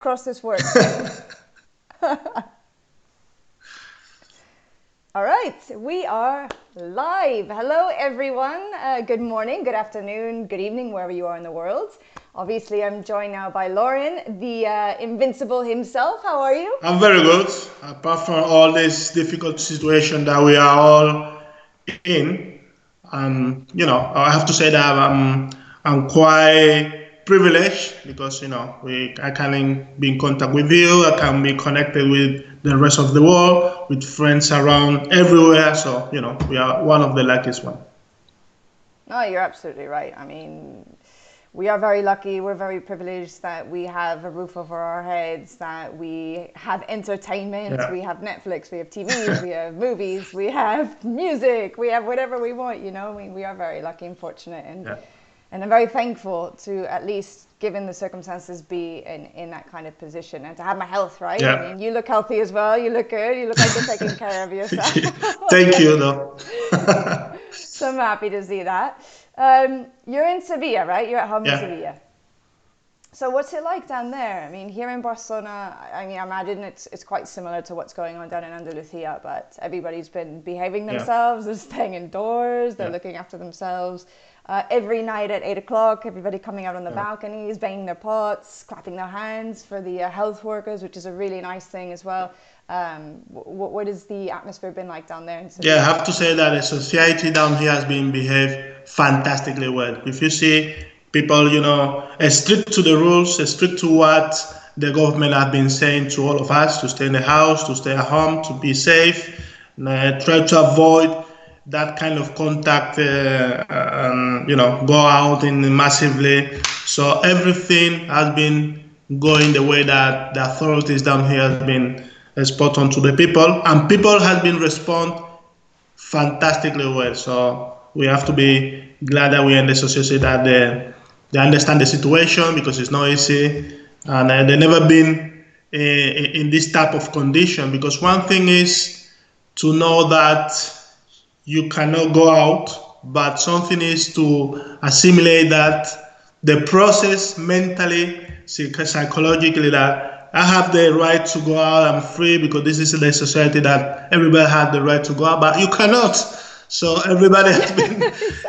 cross this works. All right, we are live. Hello, everyone. Good morning, good afternoon, good evening, wherever you are in the world. Obviously, I'm joined now by Lauren, the Invincible himself. How are you? I'm very good. Apart from all this difficult situation that we are all in, I have to say that I'm quite privileged because I can be in contact with you. I can be connected with the rest of the world, with friends around everywhere. So we are one of the luckiest ones. No, you're absolutely right. I mean, we are very lucky. We're very privileged that we have a roof over our heads, that we have entertainment, Yeah. we have Netflix, we have TVs, we have movies, we have music, we have whatever we want, you know. I mean, we are very lucky and fortunate, Yeah. and I'm very thankful to, at least given the circumstances, be in that kind of position and to have my health, right? Yeah. I mean, you look healthy as well. You look good. You look like you're taking care of yourself. Thank you, though. So I'm happy to see that. You're in Sevilla, right? You're at home in Yeah. Sevilla. So what's it like down there? I mean, here in Barcelona, I mean, I imagine it's quite similar to what's going on down in Andalusia, but everybody's been behaving Yeah. themselves, they're staying indoors, they're Yeah. looking after themselves. Every night at 8 o'clock, everybody coming out on the balconies, banging their pots, clapping their hands for the health workers, which is a really nice thing as well. What has the atmosphere been like down there in Sevilla? Yeah, I have to say that the society down here has been behaved fantastically well. If you see people, strict to the rules, strict to what the government have been saying to all of us, to stay in the house, to stay at home, to be safe, try to avoid that kind of contact, go out in massively. So everything has been going the way that the authorities down here have been spot on to the people, and people have been respond fantastically well. So we have to be glad that we're in the society that they understand the situation because it's not easy, and they've never been in this type of condition. Because one thing is to know that you cannot go out, but something is to assimilate that the process mentally, psychologically, that I have the right to go out, I'm free because this is the society that everybody has the right to go out, but you cannot. So everybody has been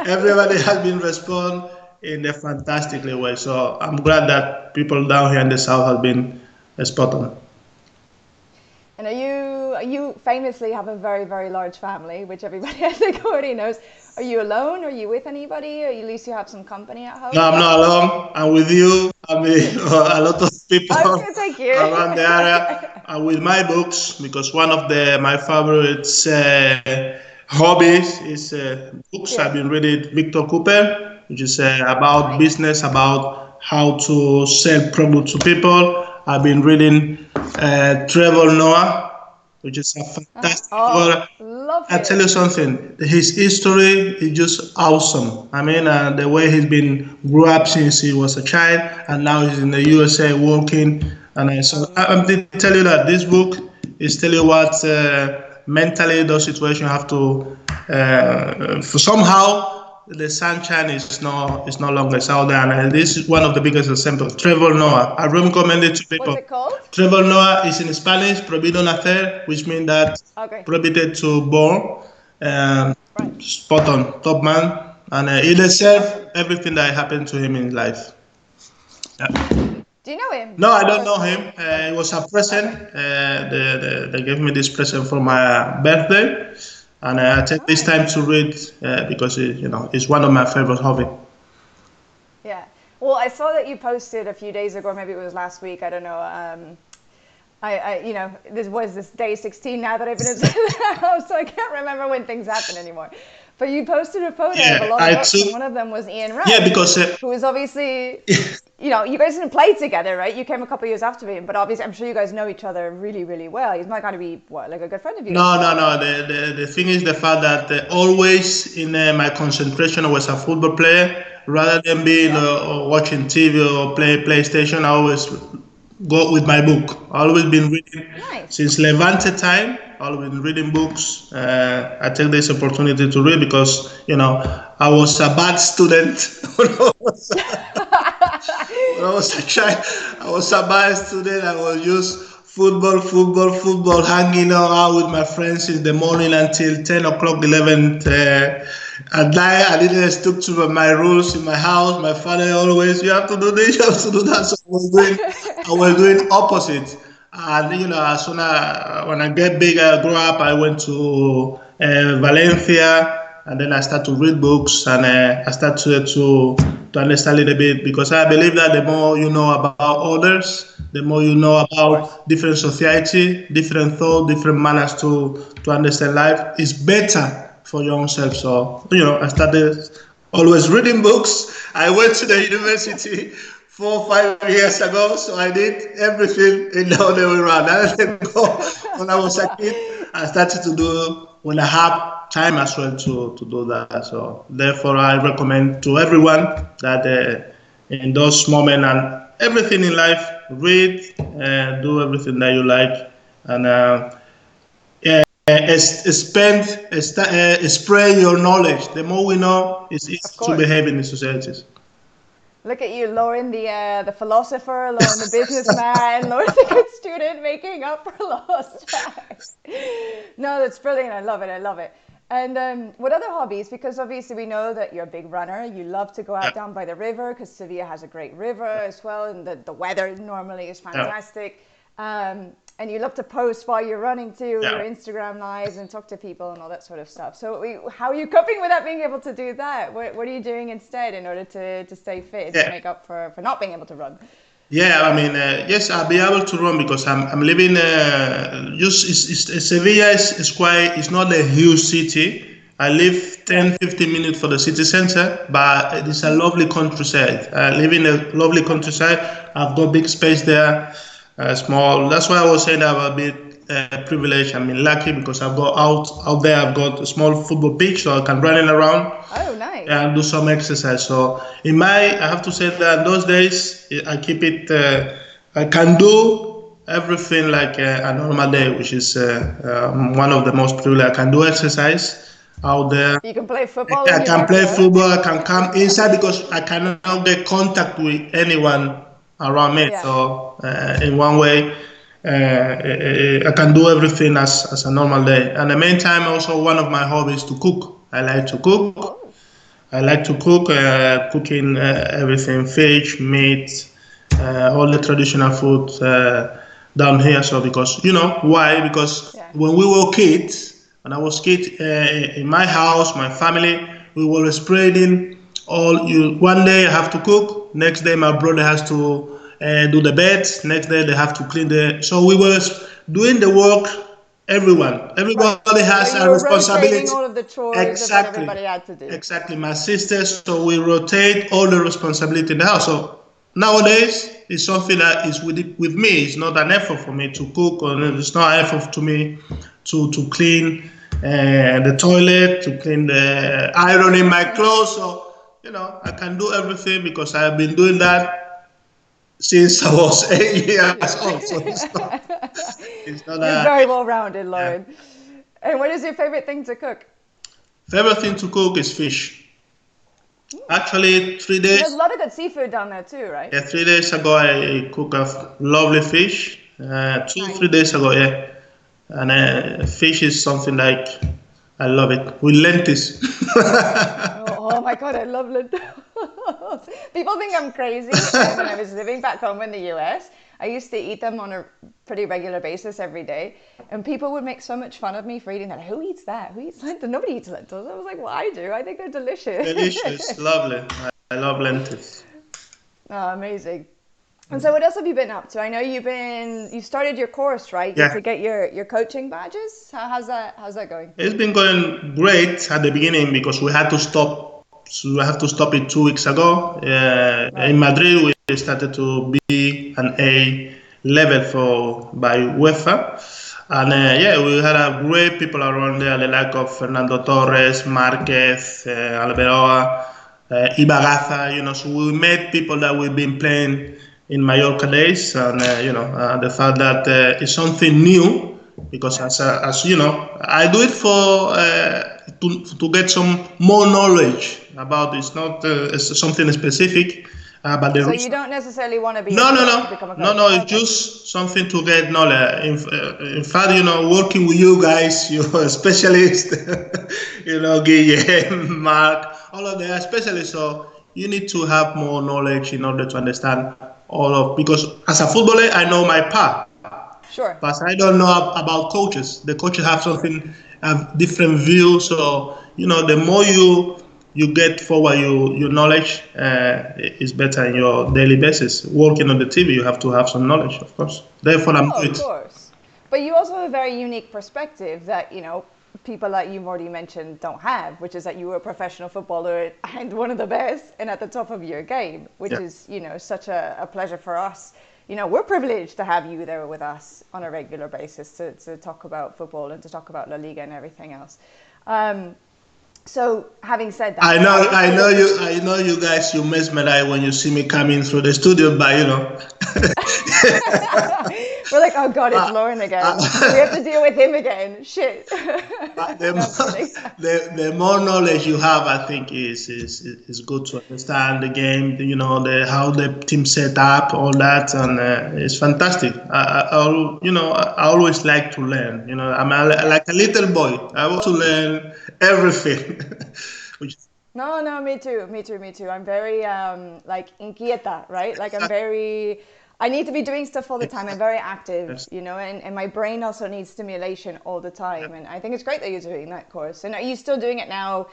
everybody has been respond in a fantastically way. So I'm glad that people down here in the south have been spot on. And you famously have a very, very large family, which everybody I think already knows. Are you alone? Are you with anybody? Or at least you have some company at home? No, I'm not alone. I'm with you. I mean, a lot of people I was going to take you. around the area. I'm with my books because one of my favorites hobbies is books. Yeah. I've been reading Victor Cooper, which is about business, about how to sell product to people. I've been reading Trevor Noah, which is a fantastic Oh, author. love I tell you him. something. His history is just awesome. I mean, the way he's been grew up since he was a child, and now he's in the USA working. And I'm to tell you that this book is tell you what mentally those situations have to. For somehow the sunshine is no longer out there, and this is one of the biggest examples. Trevor Noah. I recommend it to What's people. it called? Trevor Noah is in Spanish, prohibido nacer, which means that Okay. prohibited to born. Right. Spot on, top man, and he deserves everything that happened to him in life. Yeah. Do you know him? No, I don't know Personally? him. It was a present. Okay. They gave me this present for my birthday, and I take this time to read because it's one of my favorite hobbies. Yeah. Well, I saw that you posted a few days ago, or maybe it was last week. I don't know. This was this day 16 now that I've been into the house, so I can't remember when things happen anymore. But you posted a photo of a lot of books, and one of them was Ian Rush, Yeah, because who was obviously, you guys didn't play together, right? You came a couple of years after him, but obviously I'm sure you guys know each other really, really well. He's not going to be, like a good friend of yours? no. The thing is the fact that always in my concentration I was a football player rather than being or watching TV or play PlayStation. I always go with my book. I always been reading Nice. since Levante time. I've been reading books. I take this opportunity to read because I was a bad student. When I was a child, I was a bad student. I was just football, hanging out with my friends in the morning until 10 o'clock, 11th. At night, I didn't stick to my rules in my house. My father always, you have to do this, you have to do that. So I was doing opposite. And as soon as when I get bigger, grow up, I went to Valencia, and then I start to read books, and I start to understand a little bit, because I believe that the more you know about others, the more you know about different society, different thought, different manners to understand life, is better for your own self. So I started always reading books. I went to the university 4 or 5 years ago, so I did everything in the other way around. I didn't go when I was a kid. I started to do when I have time as well to do that. So therefore, I recommend to everyone that in those moments and everything in life, read, do everything that you like, and spread your knowledge. The more we know, it's easy to behave in the societies. Look at you, Lauren, the philosopher, Lauren, the businessman, Lauren, the good student, making up for lost tracks. No, that's brilliant. I love it. And what other hobbies? Because obviously we know that you're a big runner. You love to go out down by the river, because Sevilla has a great river as well, and the weather normally is fantastic. And you love to post while you're running too, your Instagram lives, and talk to people and all that sort of stuff. So how are you coping without being able to do that? What are you doing instead in order to stay fit, to make up for not being able to run? Yeah, I mean, yes, I'll be able to run, because I'm living. Sevilla it's not a huge city. I live 10-15 minutes from the city center, but it's a lovely countryside. I live in a lovely countryside. I've got big space there. Small. That's why I was saying I'm a bit privileged. I mean, lucky, because I've got out there. I've got a small football pitch, so I can run around. Oh, nice. And do some exercise. So I have to say that in those days, I keep it. I can do everything like a normal day, which is one of the most privileged. I can do exercise out there. You can play football. I can play football. I can come inside, because I cannot get contact with anyone around me. Yeah. So in one way, I can do everything as a normal day. And the main time, also one of my hobbies to cook. I like to cook. Oh. I like to cook, cooking everything, fish, meat, all the traditional food down here. So because why? Because when we were kids, when I was kid, in my house, my family, we were spreading one day I have to cook, next day my brother has to do the beds, next day they have to clean so we were doing the work. Everybody has a responsibility. All of the chores that everybody had to do. Exactly, my sisters. So we rotate all the responsibility in the house. So nowadays, it's something that is with me. It's not an effort for me to cook, or it's not an effort to me to clean the toilet, to clean the ironing my clothes. So I can do everything, because I have been doing that since I was 8 years old. So it's not You're very well rounded, Lauren. Yeah. And what is your favorite thing to cook? Favorite thing to cook is fish. Actually, 3 days. There's a lot of good seafood down there too, right? Yeah, 3 days ago I cooked a lovely nice. 3 days ago, yeah. And fish is something like I love it with lentils. Oh my God, I love lentils. People think I'm crazy. When I was living back home in the US, I used to eat them on a pretty regular basis every day. And people would make so much fun of me for eating that. Who eats that? Who eats lentils? Nobody eats lentils. I was like, well, I do. I think they're delicious. Delicious, lovely. I love lentils. Oh, amazing. And so what else have you been up to? I know you started your course, right? Yeah. To get your coaching badges. How's that going? It's been going great at the beginning, because we had to stop. So we have to stop it 2 weeks ago. Right. In Madrid, we started to be an A level by UEFA. And we had a great people around there, the like of Fernando Torres, Marquez, Alberoa, Ibagaza, so we met people that we've been playing in Mallorca days, and the fact that it's something new, because as you know, I do it for to get some more knowledge about. It's not it's something specific. But the So you don't necessarily want to be no, a no, coach no, to become a no, coach. no. It's Okay. just something to get knowledge. In fact, working with you guys, you're a specialist. Guillaume, Mark, all of them are specialists. So you need to have more knowledge in order to understand all of. Because as a footballer, I know my part, Sure. but I don't know about coaches. The coaches have something, have different views. So the more you get forward your knowledge is better in your daily basis. Working on the TV, you have to have some knowledge, of course. Therefore, I'm Oh, doing of it. course. But you also have a very unique perspective that, people that you've already mentioned don't have, which is that you were a professional footballer and one of the best and at the top of your game, which Yeah. is, such a pleasure for us. We're privileged to have you there with us on a regular basis to talk about football and to talk about LaLiga and everything else. So having said that, I know you guys. You mesmerize when you see me coming through the studio, but we're like, oh God, it's uh, Lauren again. uh, We have to deal with him again. Shit. But No, I'm kidding. the more knowledge you have, I think is good to understand the game. How the team set up, all that, and it's fantastic. I always like to learn. Like a little boy. I want to learn everything. Which No, me too. I'm very like inquieta, right? Like I need to be doing stuff all the time. I'm very active, Yes. and my brain also needs stimulation all the time. And I think it's great that you're doing that course. And are you still doing it now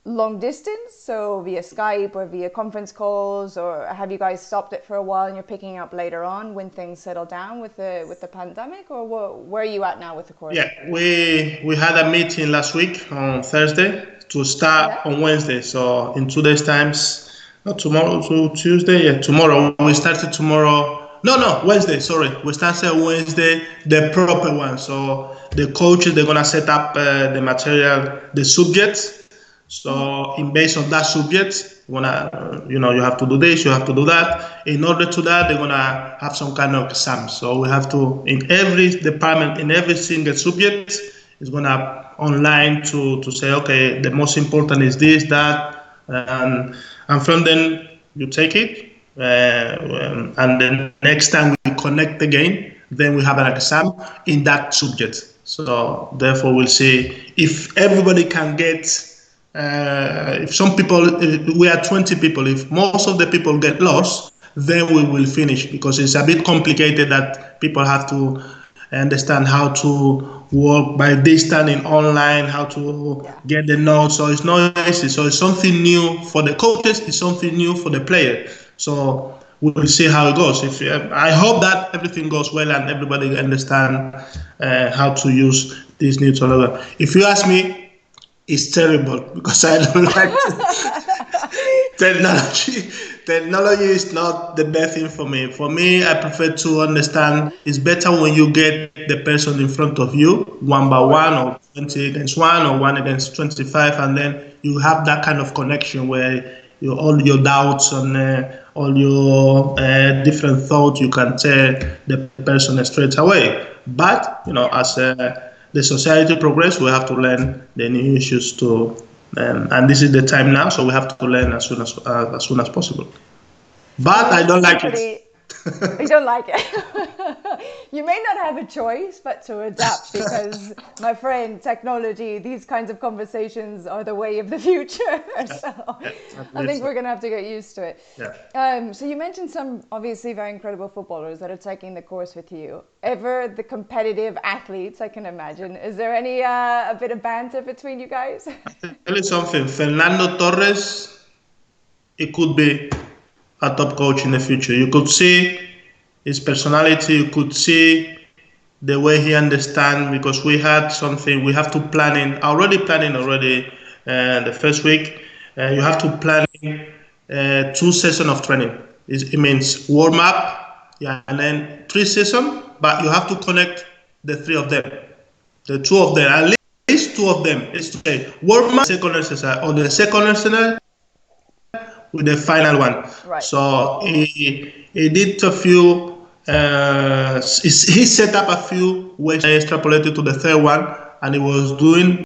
long distance? So via Skype or via conference calls, or have you guys stopped it for a while and you're picking up later on when things settle down with the pandemic, or where are you at now with the course? Yeah, we had a meeting last week on Thursday to start Yeah. on Wednesday. So in 2 days times, not tomorrow, so Tuesday. Yeah, tomorrow we started tomorrow. No, Wednesday. Sorry, we started Wednesday, the proper one. So the coaches they're gonna set up the material, the subjects. So in based on that subject, you have to do this, you have to do that. In order to that, they're gonna have some kind of exam. So we have to, in every department, in every single subject, is gonna online to say, okay, the most important is this, that, and from then you take it, and then next time we connect again, then we have an exam in that subject. So therefore, we'll see if everybody can get. If some people, we are 20 people, if most of the people get lost, then we will finish, because it's a bit complicated that people have to understand how to work by distance in online, how to get the notes. So it's not easy. So it's something new for the coaches, it's something new for the player. So we'll see how it goes. I hope that everything goes well and everybody understand how to use this new technology. If you ask me, it's terrible, because I don't like technology. Technology is not the best thing for me. For me, I prefer to understand. It's better when you get the person in front of you, one by one, or 20 against one, or 1 against 25, and then you have that kind of connection where all your doubts and all your different thoughts, you can tell the person straight away. But as the society progress, we have to learn the new issues too, and this is the time now, so we have to learn as soon as possible. But I don't like it. You don't like it. You may not have a choice but to adapt, because, my friend, technology, these kinds of conversations are the way of the future. So I think we're going to have to get used to it. Yeah. So you mentioned some obviously very incredible footballers that are taking the course with you. Ever the competitive athletes, I can imagine. Is there any a bit of banter between you guys? Tell you something, Fernando Torres, it could be a top coach in the future. You could see his personality, you could see the way he understands, because we have to planning already the first week. You have to plan 2 sessions of training. It means warm up, and then 3 sessions, but you have to connect the 3 of them. The 2 of them, at least 2 of them, is to say warm up, second exercise, or the second exercise with the final one. Right. So he did a few. He set up a few ways. I extrapolated to the third one, and he was doing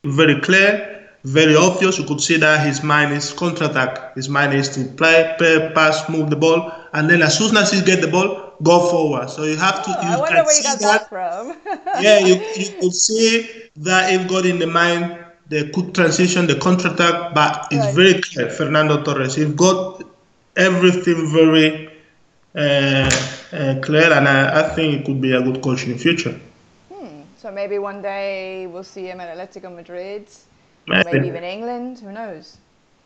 very clear, very obvious. You could see that his mind is counter-attack. His mind is to play, pass, move the ball, and then as soon as he get the ball, go forward. So you have to, I you wonder can where you see got that. that from. Yeah, you could see that it got in the mind the quick transition, the counter-attack, but it's Right. very clear. Fernando Torres, he got everything very clear, and I think it could be a good coach in the future. So maybe one day we'll see him at Atletico Madrid, or maybe Maybe. even England. Who knows?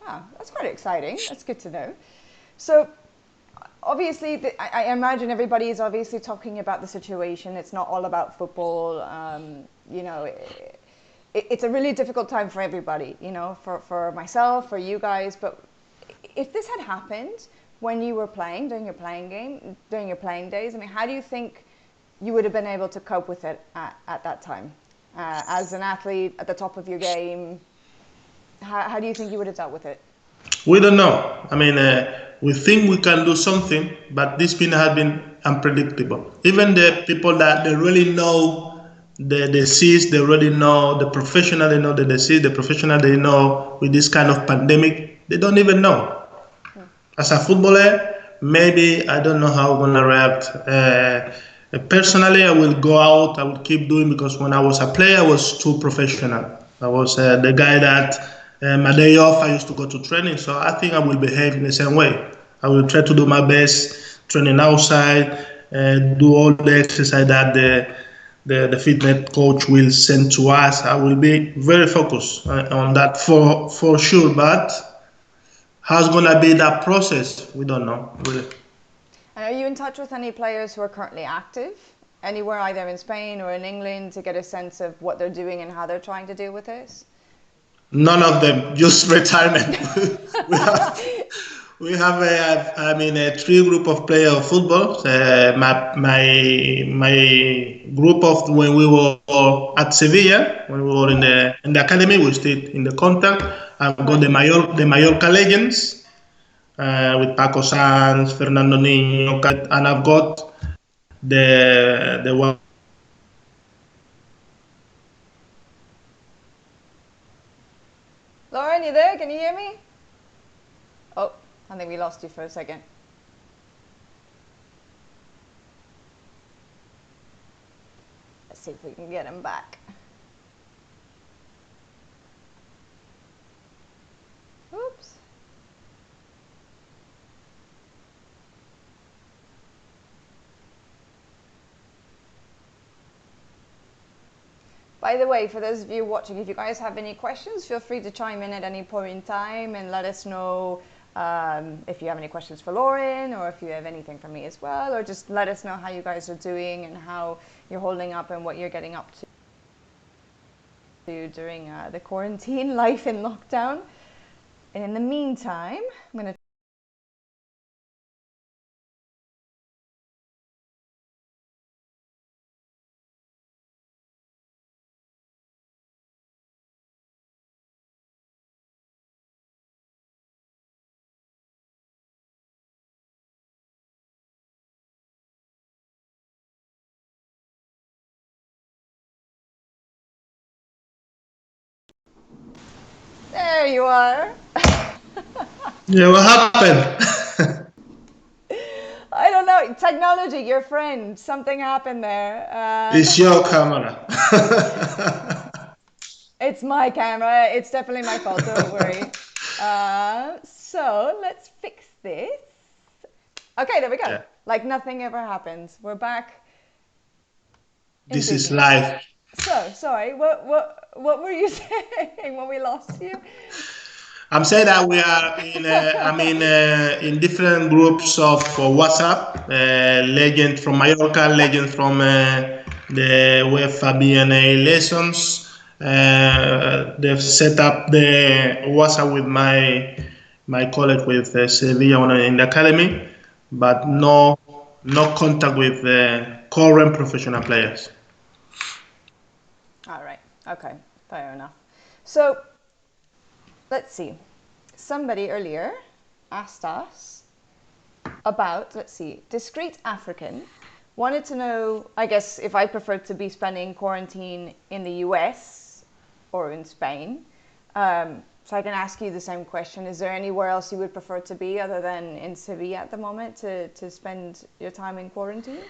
Ah, that's quite exciting. That's good to know. So obviously, I imagine everybody is obviously talking about the situation. It's not all about football. You know, it's a really difficult time for everybody. You know, for myself, for you guys. But if this had happened when you were playing during your playing days, I mean, how do you think you would have been able to cope with it at that time? As an athlete at the top of your game, how do you think you would have dealt with it? We don't know. I mean, we think we can do something, but this thing has been unpredictable. Even the people that they really know the disease, they already know the professional, they know the disease, the professional they know with this kind of pandemic, they don't even know. As a footballer, maybe I don't know how I'm gonna react. Personally, I will go out. I will keep doing because when I was a player, I was too professional. I was the guy that my day off, I used to go to training. So I think I will behave in the same way. I will try to do my best, training outside, do all the exercise that the fitness coach will send to us. I will be very focused on that for sure. But how's gonna be that process? We don't know really. And are you in touch with any players who are currently active anywhere, either in Spain or in England, to get a sense of what they're doing and how they're trying to deal with this? None of them, just retirement. we have we have a three group of players of football. My group of when we were at Sevilla, when we were in the academy, we stayed in the contact. I've got Right. the Mallorca legends with Paco Sanz, Fernando Niño, and I've got the one. Lauren, you there? Can you hear me? Oh, I think we lost you for a second. Let's see if we can get him back. Oops. By the way, for those of you watching, if you guys have any questions, feel free to chime in at any point in time and let us know if you have any questions for Lauren, or if you have anything for me as well, or just let us know how you guys are doing and how you're holding up and what you're getting up to during the quarantine life in lockdown. And in the meantime, I'm going to There you are. Yeah, what happened? I don't know. Technology, your friend. Something happened there. It's your camera. It's my camera. It's definitely my fault. Don't worry. So let's fix this. Okay, there we go. Yeah. Like nothing ever happens. We're back in This is business. life. So sorry. What were you saying when we lost you? I'm saying that we are in different groups of WhatsApp. Legend from Mallorca, legend from the UEFA BNA lessons. They've set up the WhatsApp with my colleague with Sevilla in the academy, but no contact with current professional players. All right. Okay. Fair enough. So let's see. Somebody earlier asked us about, let's see, discreet African. Wanted to know, I guess, if I prefer to be spending quarantine in the US or in Spain. So I can ask you the same question. Is there anywhere else you would prefer to be other than in Sevilla at the moment to spend your time in quarantine?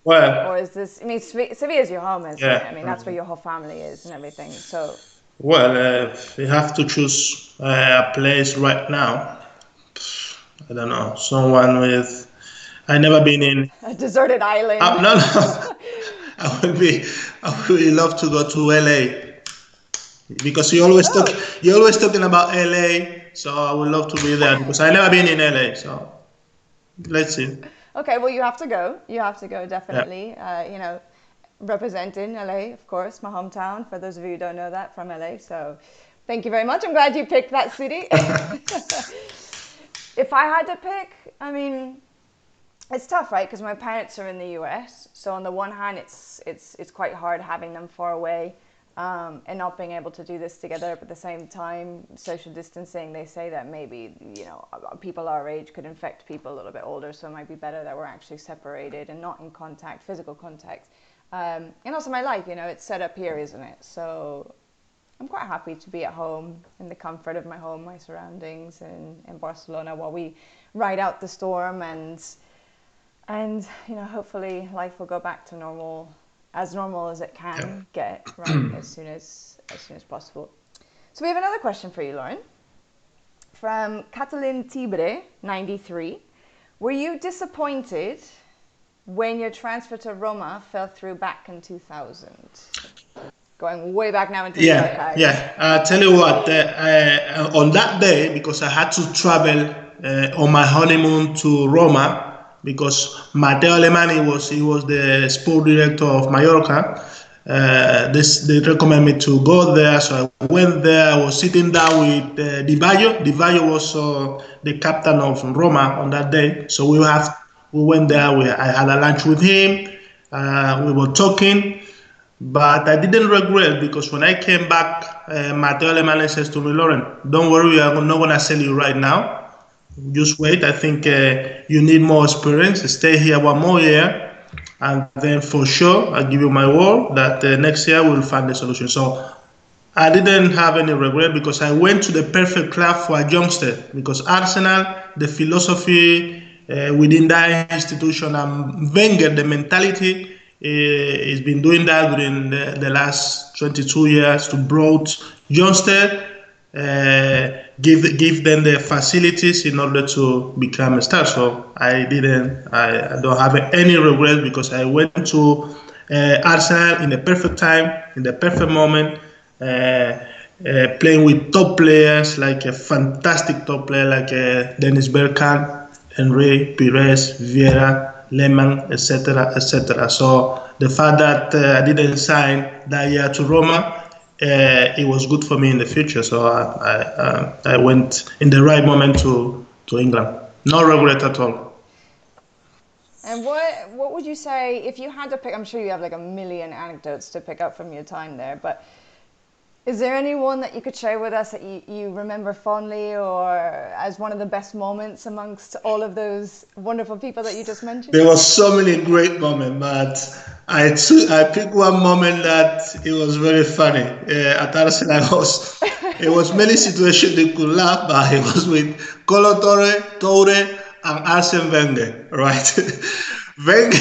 Well, Or is this, I mean, Sevilla is your home, isn't it? yeah. I mean, that's where your whole family is and everything. So, Well, if you have to choose a place right now, I don't know, someone with. I never been in. a deserted island. No, no. I would be. I would really love to go to LA because you're always talking about LA. So I would love to be there because I never been in LA. So let's see. Okay, well, you have to go. You have to go, Yeah. definitely. You know, representing LA, of course, my hometown, for those of you who don't know that, from LA. So thank you very much. I'm glad you picked that city. If I had to pick, I mean, it's tough, right? Because my parents are in the US. So on the one hand, it's quite hard having them far away and not being able to do this together. But at the same time, social distancing, they say that maybe, you know, people our age could infect people a little bit older. So it might be better that we're actually separated and not in contact, physical contact. And also my life, you know, it's set up here, isn't it? So I'm quite happy to be at home in the comfort of my home, my surroundings in Barcelona while we ride out the storm and you know, hopefully life will go back to normal as it can get, right, as soon as possible. So we have another question for you, Lauren, from Catalin Tibre 93. Were you disappointed when your transfer to Roma fell through back in 2000? Going way back now into the archives. Yeah. I'll tell you what. On that day, because I had to travel on my honeymoon to Roma, because Matteo Alemani was the sport director of Mallorca. They recommended me to go there, so I went there. I was sitting down with Di Vaio. Di Vaio was the captain of Roma on that day, so we went there. I had a lunch with him. We were talking. But I didn't regret because when I came back, Matteo Alemani says to me, Lauren, don't worry, we are not going to sell you right now. Just wait. I think you need more experience. Stay here one more year. And then for sure, I give you my word that next year we'll find a solution. So I didn't have any regret because I went to the perfect club for a youngster. Because Arsenal, the philosophy within that institution, and Wenger, the mentality, he's been doing that during the last 22 years to broad youngsters, give them the facilities in order to become a star. So I don't have any regret because I went to Arsenal in the perfect time, in the perfect moment, playing with top players, like a fantastic top player like Dennis Bergkamp, Henry, Pires, Vieira, Lehmann, etc., etc. So the fact that I didn't sign that year to Roma, it was good for me in the future. So I went in the right moment to England. No regret at all. And what would you say if you had to pick? I'm sure you have like a million anecdotes to pick up from your time there, but is there any one that you could share with us that you remember fondly or as one of the best moments amongst all of those wonderful people that you just mentioned? There were so many great moments, but I picked one moment that it was very funny. At Arsenal, it was many situations they could laugh, but it was with Colo Torre, and Arsene Wenger, right? Wenger.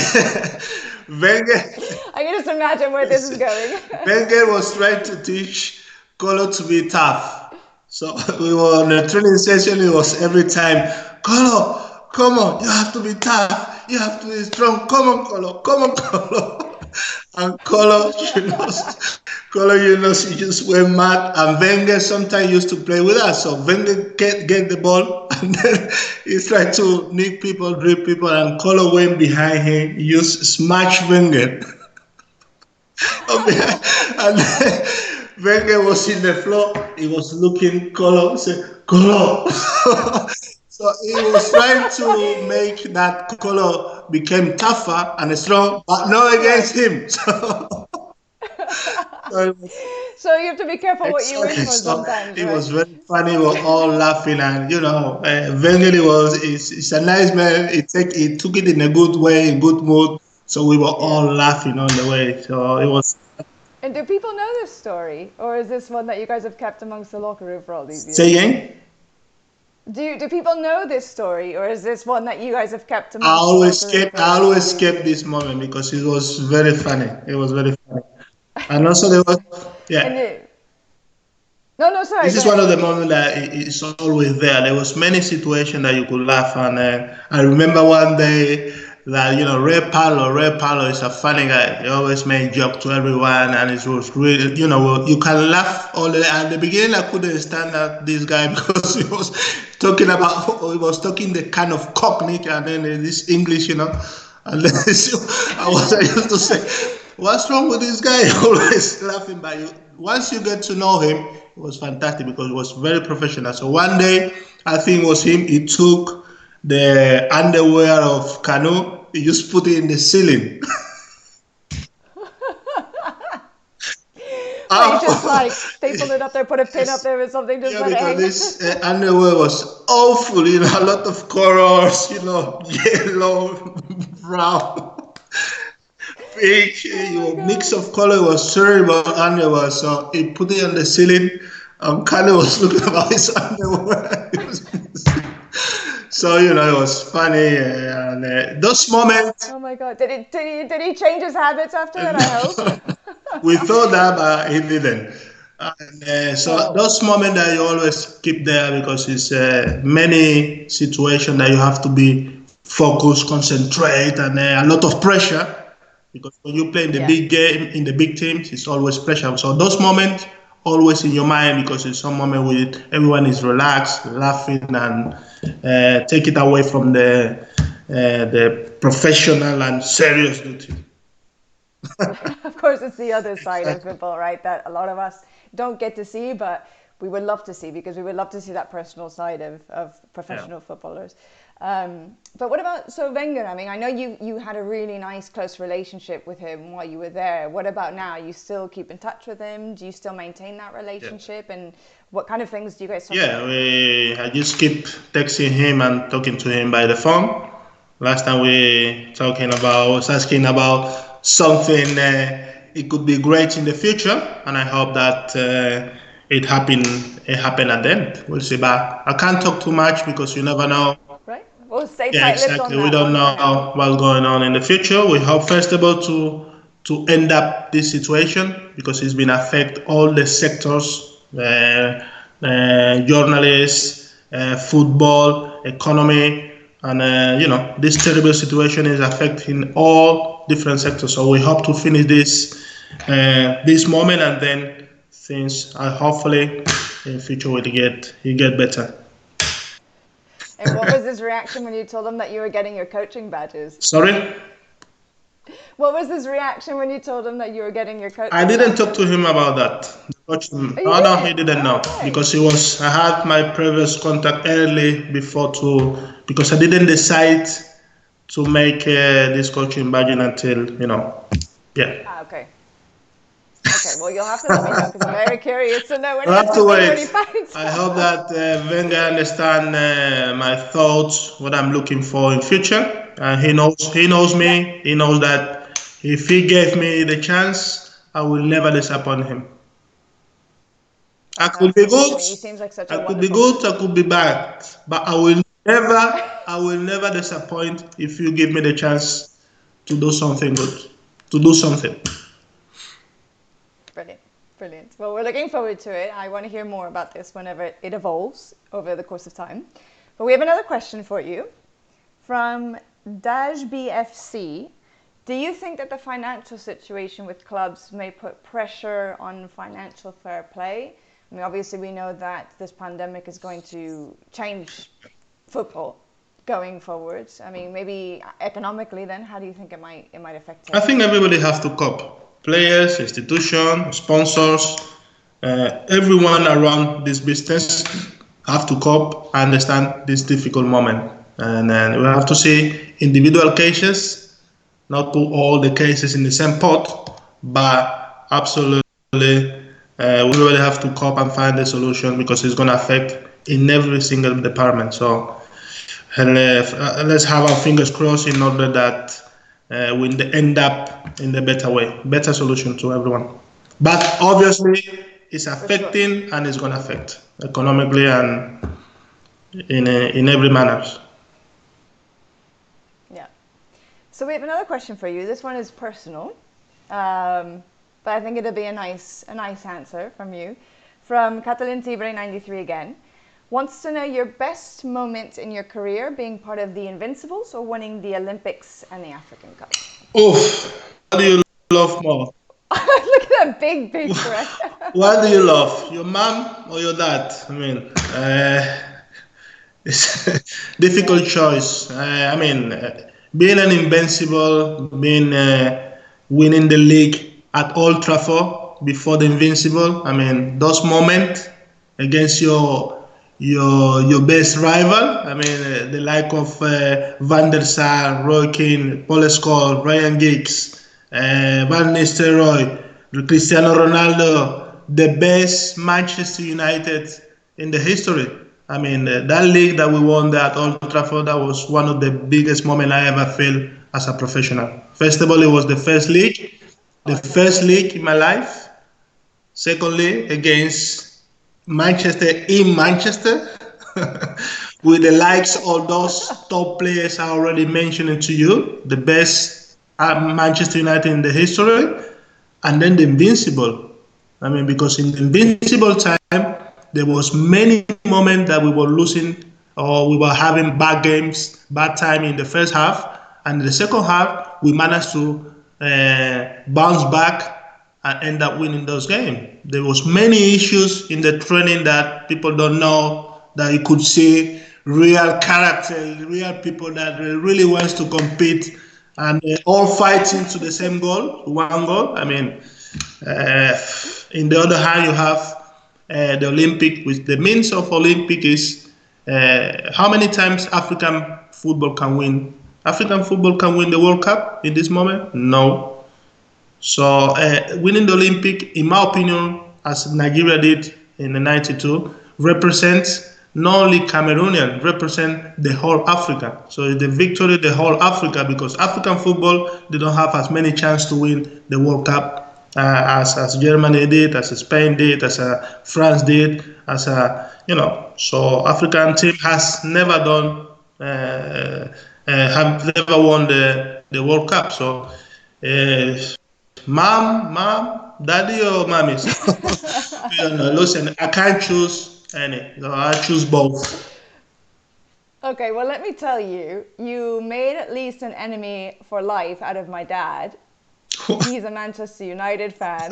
I can just imagine where this is going. Wenger was trying to teach Colo to be tough. So we were on a training session. It was every time, Colo, come on, you have to be tough. You have to be strong. Come on, Colo. Come on, Colo. And Colo, he just went mad. And Wenger sometimes used to play with us. So Wenger get the ball, and then he tried to nick people, drip people, and Colo went behind him. He used to smash Wenger. And then Wenger was in the floor. He was looking Colo, said, Colo. So he was trying to make that Colo become tougher and strong, but not against him. So you have to be careful what you wish for sometimes. It was very funny. We were all laughing, and Wenger he's a nice man. He took it in a good way, in good mood. So we were all laughing on the way. So it was And do people know this story, or is this one that you guys have kept amongst the locker room for all these years? Say again? Do people know this story, or is this one that you guys have kept amongst the locker room? I always kept this moment because it was very funny. It was very funny. And also there was, yeah. No, sorry. This is one of the moments that is always there. There was many situations that you could laugh, and I remember one day that Ray Paulo is a funny guy. He always made joke to everyone, and it was really you can laugh all the. At the beginning, I couldn't stand at this guy because he was talking the kind of Cockney and then this English, and then I used to say, what's wrong with this guy? Always laughing, but once you get to know him, it was fantastic because it was very professional. So one day, I think it was him, he took the underwear of Canu, he just put it in the ceiling. Just like stapled it up there, put a pin up there or something, just let it hang. This underwear was awful, a lot of colors, yellow, brown, pink, mix of color. Was terrible underwear. So he put it on the ceiling. Kanye was looking about his underwear. So it was funny, and those moments. Oh my God! Did he change his habits after that? I hope. We thought that, but he didn't. And, those moments that you always keep there because it's many situations that you have to be focused, concentrate, and a lot of pressure. Because when you play in the big game, in the big teams, it's always pressure. So those moments always in your mind because it's some moment where everyone is relaxed, laughing, and take it away from the professional and serious duty. Of course, it's the other side of football, right? That a lot of us don't get to see, but we would love to see because we would love to see that personal side of professional footballers. But what about Wenger? I mean, I know you had a really nice, close relationship with him while you were there. What about now? You still keep in touch with him? Do you still maintain that relationship? Yeah. And what kind of things do you guys talk about? I just keep texting him and talking to him by the phone. Last time we was asking about something. It could be great in the future, and I hope that it happened at the end. We'll see, but I can't talk too much because you never know. Right. We'll stay tight-lipped on that. We don't know what's going on in the future. We hope, first of all, to end up this situation because it's been affect all the sectors, journalists, football, economy, and this terrible situation is affecting all different sectors. So we hope to finish this moment, and then things hopefully in the future will get better. And what was his reaction when you told him that you were getting your coaching badges? Sorry? What was his reaction when you told him that you were getting your coaching badges? I didn't talk to him about that. No, he didn't know. Okay. Because I had my previous contact early before because I didn't decide to make this coaching badge until, okay. Okay, well, you'll have to let me know because I'm very curious to know when we'll have to wait. Finds I hope that Wenger understand my thoughts, what I'm looking for in future. He knows me. Yeah. He knows that if he gave me the chance, I will never disappoint him. I could be good. He seems like such I could be good. I could be bad, but I will never disappoint if you give me the chance to do something good, to do something. Brilliant. Well, we're looking forward to it. I want to hear more about this whenever it evolves over the course of time. But we have another question for you from DashBFC. Do you think that the financial situation with clubs may put pressure on financial fair play? I mean, obviously we know that this pandemic is going to change football going forwards. I mean, maybe economically then, how do you think it might affect it? I think everybody has to cope. Players, institutions, sponsors, everyone around this business have to cope, understand this difficult moment. And then we have to see individual cases, not put all the cases in the same pot, but absolutely we really have to cope and find a solution because it's going to affect in every single department. So let's have our fingers crossed in order that we end up in the better way, better solution to everyone. But obviously, it's For sure. affecting and it's going to affect economically and in every manner. Yeah. So we have another question for you. This one is personal, but I think it'll be a nice answer from you. From Catalin Tibre 93 again. Wants to know your best moment in your career being part of the Invincibles or winning the Olympics and the African Cup. Oof, what do you love more? Look at that big breath. What do you love, your mom or your dad? I mean, it's a difficult choice. Being an Invincible, being winning the league at Old Trafford before the Invincible. I mean, those moments against your best rival. I mean, the like of Van der Sar, Roy Keane, Paul Scholes, Ryan Giggs, Van Nistelrooy, Cristiano Ronaldo, the best Manchester United in the history. I mean, that league that we won there at Old Trafford, that was one of the biggest moments I ever felt as a professional. First of all, it was the first league in my life. Secondly, against Manchester in Manchester, with the likes of those top players I already mentioned to you, the best at Manchester United in the history, and then the Invincible. I mean, because in the Invincible time, there was many moments that we were losing or we were having bad games, bad time in the first half, and in the second half, we managed to bounce back and end up winning those games. There was many issues in the training that people don't know, that you could see real character, real people that really wants to compete and all fighting to the same goal, one goal. I mean, in the other hand, you have the Olympic, with the means of Olympic is how many times African football can win. African football can win the World Cup in this moment? No. So winning the Olympic, in my opinion, as Nigeria did in the 92, represents not only Cameroonian, represent the whole Africa. So the victory, the whole Africa, because African football, they don't have as many chances to win the World Cup as Germany did, as Spain did, as France did, so African team has never done, have never won the World Cup. So mom, daddy or mommy? Listen, I can't choose any. So I choose both. Okay, well, let me tell you, you made at least an enemy for life out of my dad. He's a Manchester United fan.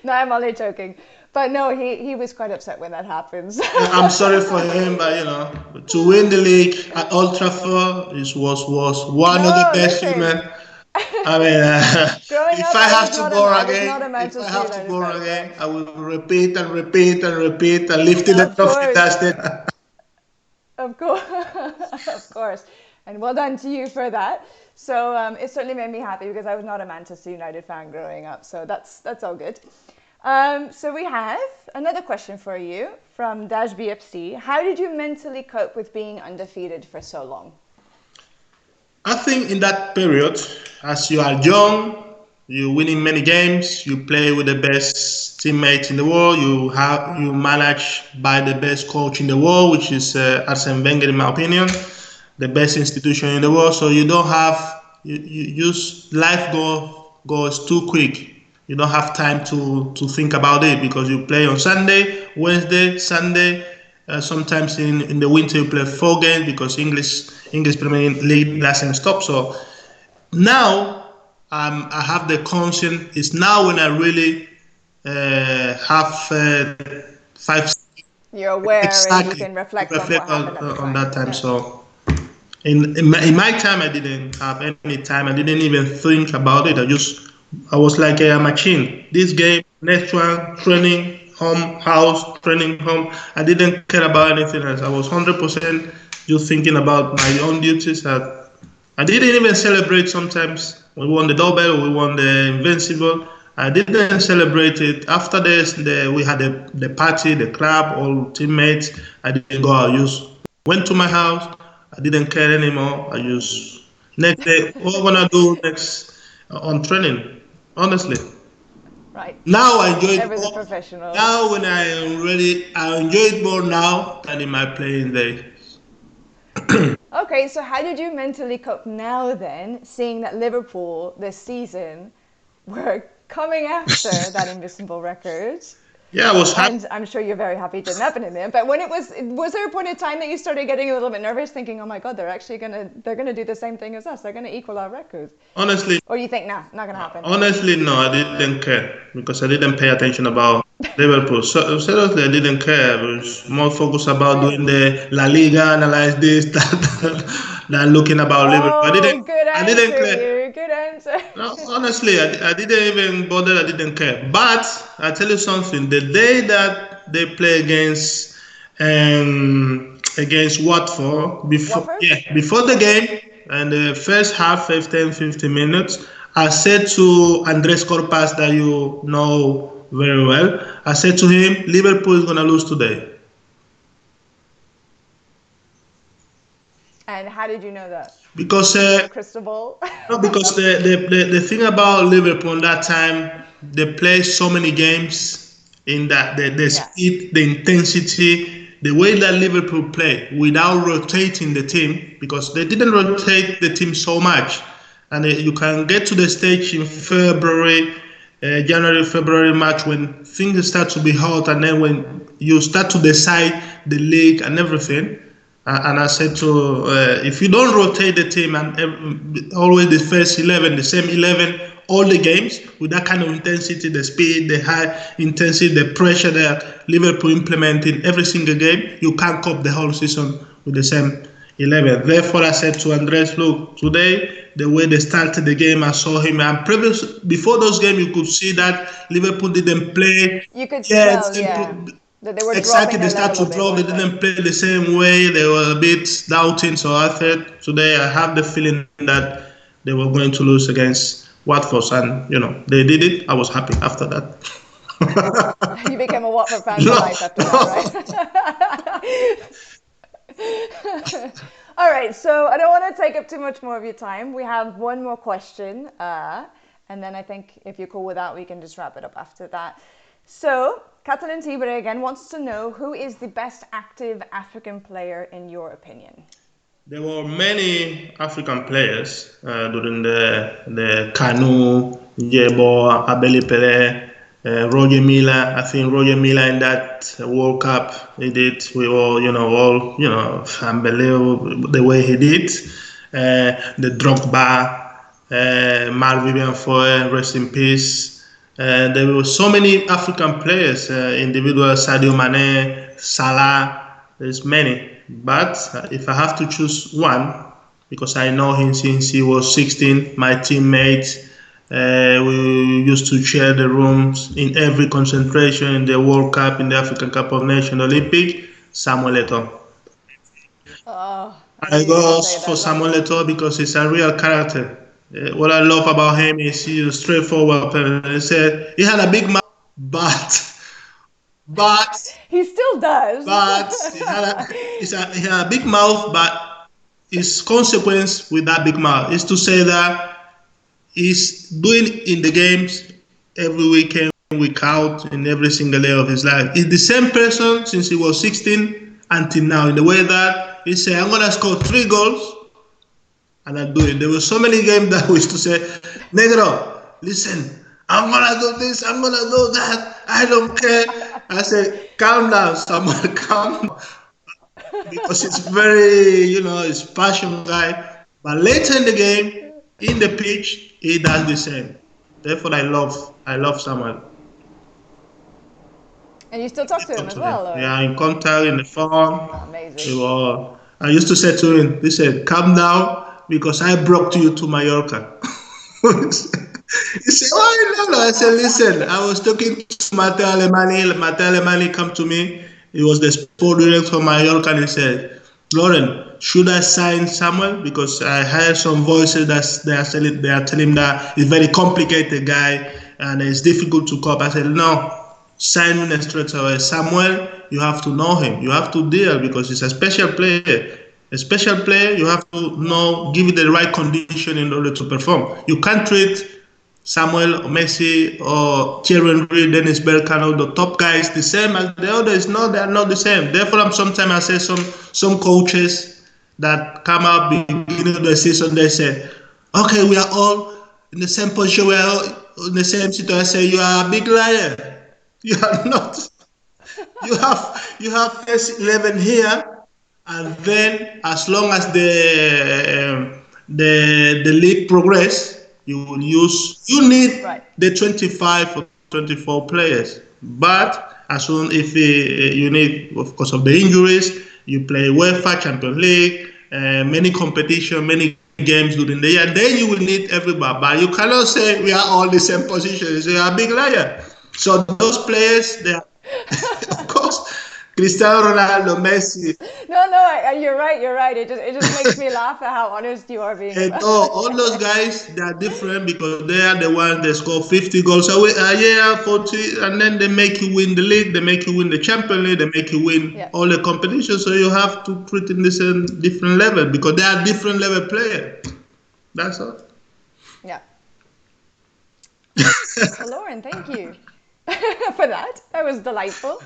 No, I'm only joking. But no, he was quite upset when that happens. I'm sorry for him, but to win the league at Old Trafford was one of the best moments. I mean, if I have to go again, I will repeat and repeat and repeat and lift the trophy. That's it. Of course, of course, and well done to you for that. So it certainly made me happy because I was not a Manchester United fan growing up. So that's all good. So we have another question for you from Dash BFC. How did you mentally cope with being undefeated for so long? I think in that period, as you are young, you're winning many games, you play with the best teammates in the world, you manage by the best coach in the world, which is Arsene Wenger, in my opinion, the best institution in the world. So you don't have, life goes too quick. You don't have time to think about it because you play on Sunday, Wednesday, Sunday. Sometimes in the winter you play 4 games because English Premier League doesn't stop. So now I have the conscience. It's now when I really have 5. You're aware exactly, and you can reflect on what happened on that time. Yeah. So in my time, I didn't have any time. I didn't even think about it. I was like a machine. This game, next one, training, home, house, training, home. I didn't care about anything else. I was 100% just thinking about my own duties. I didn't even celebrate sometimes. We won the double, we won the Invincible. I didn't celebrate it. After this, we had the party, the club, all teammates. I didn't go out. I just went to my house. I didn't care anymore. I just, next day, what am I going to do next on training? honestly. Right. Now I enjoy it Ever's a more. professional. Now when I am ready, I enjoy it more now than in my playing days. Okay, so how did you mentally cope now then, seeing that Liverpool this season were coming after that Invincible record? Yeah, I was happy. And I'm sure you're very happy it didn't happen in there. But when was there a point in time that you started getting a little bit nervous, thinking, "Oh my God, they're gonna do the same thing as us. They're gonna equal our records." Honestly, Or you think, nah, not gonna happen. honestly, no, I didn't care because I didn't pay attention about Liverpool. So seriously, I didn't care. I was more focused about doing Really? the La Liga, analyze this, that, than looking about Liverpool. Oh, good I didn't answer, care. you. Good answer. No, honestly, I didn't even bother. I didn't care. But I tell you something: the day that they play against Watford, Watford? before the game and the first half, 15, 15 minutes, I said to Andres Corpas, that you know very well, I said to him, Liverpool is gonna lose today. And how did you know that? Because Your crystal ball? no, because the thing about Liverpool that time, they play so many games in that the Yeah. speed, the intensity, the way that Liverpool play without rotating the team, because they didn't rotate the team so much, and you can get to the stage in February, January, February, March, when things start to be hot, and then when you start to decide the league and everything. And I said to, if you don't rotate the team and always the first 11, the same 11, all the games with that kind of intensity, the speed, the high intensity, the pressure that Liverpool implement in every single game, you can't cope the whole season with the same 11. Therefore, I said to Andres, look, today, the way they started the game, I saw him. And before those games, you could see that Liverpool didn't play. You could Yes, tell, yeah, that they were exactly. dropping They their start level to a bit, drop. They weren't they? didn't play the same way. They were a bit doubting. So I thought today I have the feeling that they were going to lose against Watford, and they did it. I was happy after that. You became a Watford fan for No, life after that, right? All right, so I don't want to take up too much more of your time. We have one more question, and then I think if you're cool with that, we can just wrap it up after that. So, Catalan Tibre again wants to know, who is the best active African player in your opinion? there were many African players during the Kanu, Jebo, Abeli Pele, Roger Mila. I think Roger Mila in that World Cup he did. We all, unbelievable the way he did. The Drogba, Marc Vivian Foe, rest in peace. There were so many African players, individual Sadio Mane, Salah. There's many, but if I have to choose one, because I know him since he was 16, my teammate. We used to share the rooms in every concentration in the World Cup, in the African Cup of Nations, Olympic. Samuel Eto'o. Oh, I I knew you were going go to say for that. Samuel Eto'o because he's a real character. What I love about him is he's a straightforward person. He said he had a big mouth, but He still does. he had a big mouth, but his consequence with that big mouth is to say that he's doing in the games every weekend, week out, in every single day of his life. He's the same person since he was 16 until now, in the way that he said, I'm going to score 3 goals, and I do it. There were so many games that we used to say, Negro, listen, I'm going to do this, I'm going to do that, I don't care. I said, calm down, Samuel, calm down. Because it's very, it's passionate guy. But later in the game, in the pitch, he does the same. Therefore, I love Samuel. And you still talk to him as well? Or? Yeah, in contact, in the phone. Amazing. I used to say to him, listen, calm down, because I brought you to Mallorca. He said, oh, no. I said, listen, I was talking to Matteo Alemani. Matteo Alemani come to me. He was the sport director of Mallorca, and he said, Lauren, should I sign Samuel? Because I heard some voices that they are telling him that he's a very complicated guy and it's difficult to cope. I said, no, sign him straight away. Samuel, you have to know him. You have to deal, because he's a special player. A special player, you have to know, give it the right condition in order to perform. You can't treat Samuel, Messi, or Thierry Henry, Dennis Bergkamp, the top guys, the same as the others. No, they are not the same. Therefore, sometimes I say some coaches that come out beginning of the season, they say, okay, we are all in the same position, we are all in the same situation. I say, you are a big liar. You are not. You have first 11 here, and then as long as the league progress, you need Right. the 25 or 24 players. But as soon if you need, of course, of the injuries, you play UEFA Champions League, many competition, many games during the year. Then you will need everybody. But you cannot say we are all the same position. You are a big liar. So those players, they are, of course, Cristiano Ronaldo, Messi, No, you're right. You're right. It just makes me laugh at how honest you are being and about. all those guys, they are different because they are the ones that score 50 goals a year, 40, and then they make you win the league, they make you win the Champions League, they make you win Yeah. all the competitions. So you have to treat in this different level because they are different level players. That's all. Yeah. Well, Lauren, thank you for that. That was delightful.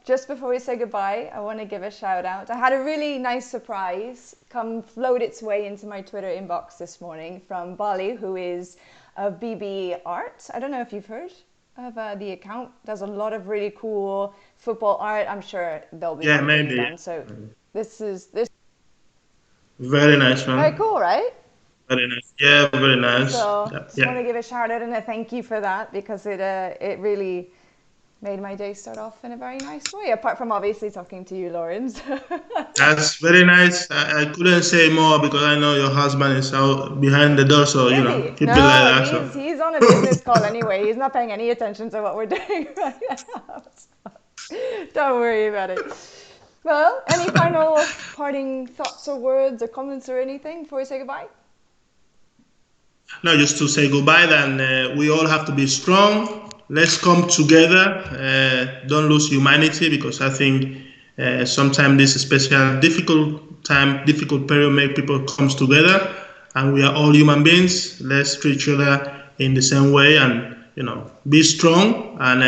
Just before we say goodbye, I want to give a shout out. I had a really nice surprise float its way into my Twitter inbox this morning from Bali, who is of BB Art. I don't know if you've heard of the account. Does a lot of really cool football art. I'm sure there'll be more maybe. done. So this Very nice one. very cool, right? Very nice. Yeah, very nice. So just want to give a shout out and a thank you for that because it really made my day start off in a very nice way, apart from obviously talking to you, Lauren. That's very nice. I couldn't say more because I know your husband is out behind the door, so keep it like that. He's on a business call anyway. He's not paying any attention to what we're doing right now. Don't worry about it. Well, any final parting thoughts or words or comments or anything before we say goodbye? No, just to say goodbye. Then we all have to be strong. Let's come together. Don't lose humanity because I think sometimes this special difficult period make people comes together, and we are all human beings. Let's treat each other in the same way, and be strong and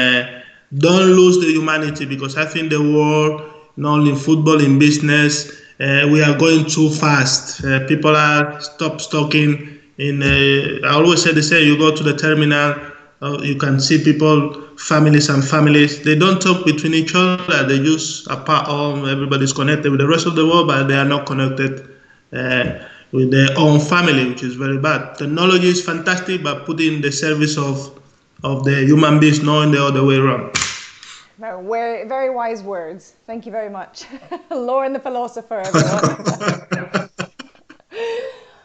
don't lose the humanity because I think the world, not only in football, in business, we are going too fast. People are stop talking. I always say the same. You go to the terminal, you can see people, families and families. They don't talk between each other. They just apart. Everybody's connected with the rest of the world, but they are not connected with their own family, which is very bad. Technology is fantastic, but put in the service of the human beings, not in the other way around. Very, very wise words. Thank you very much, Lauren the philosopher. Everyone.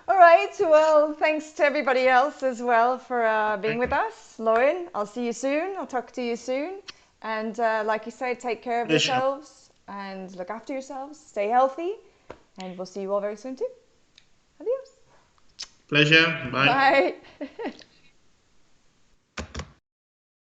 All right, well, thanks to everybody else as well for being with us. Lauren, I'll see you soon. I'll talk to you soon. And like you said, take care of yourselves and look after yourselves. Stay healthy. And we'll see you all very soon too. Adios. Pleasure. Bye. Bye.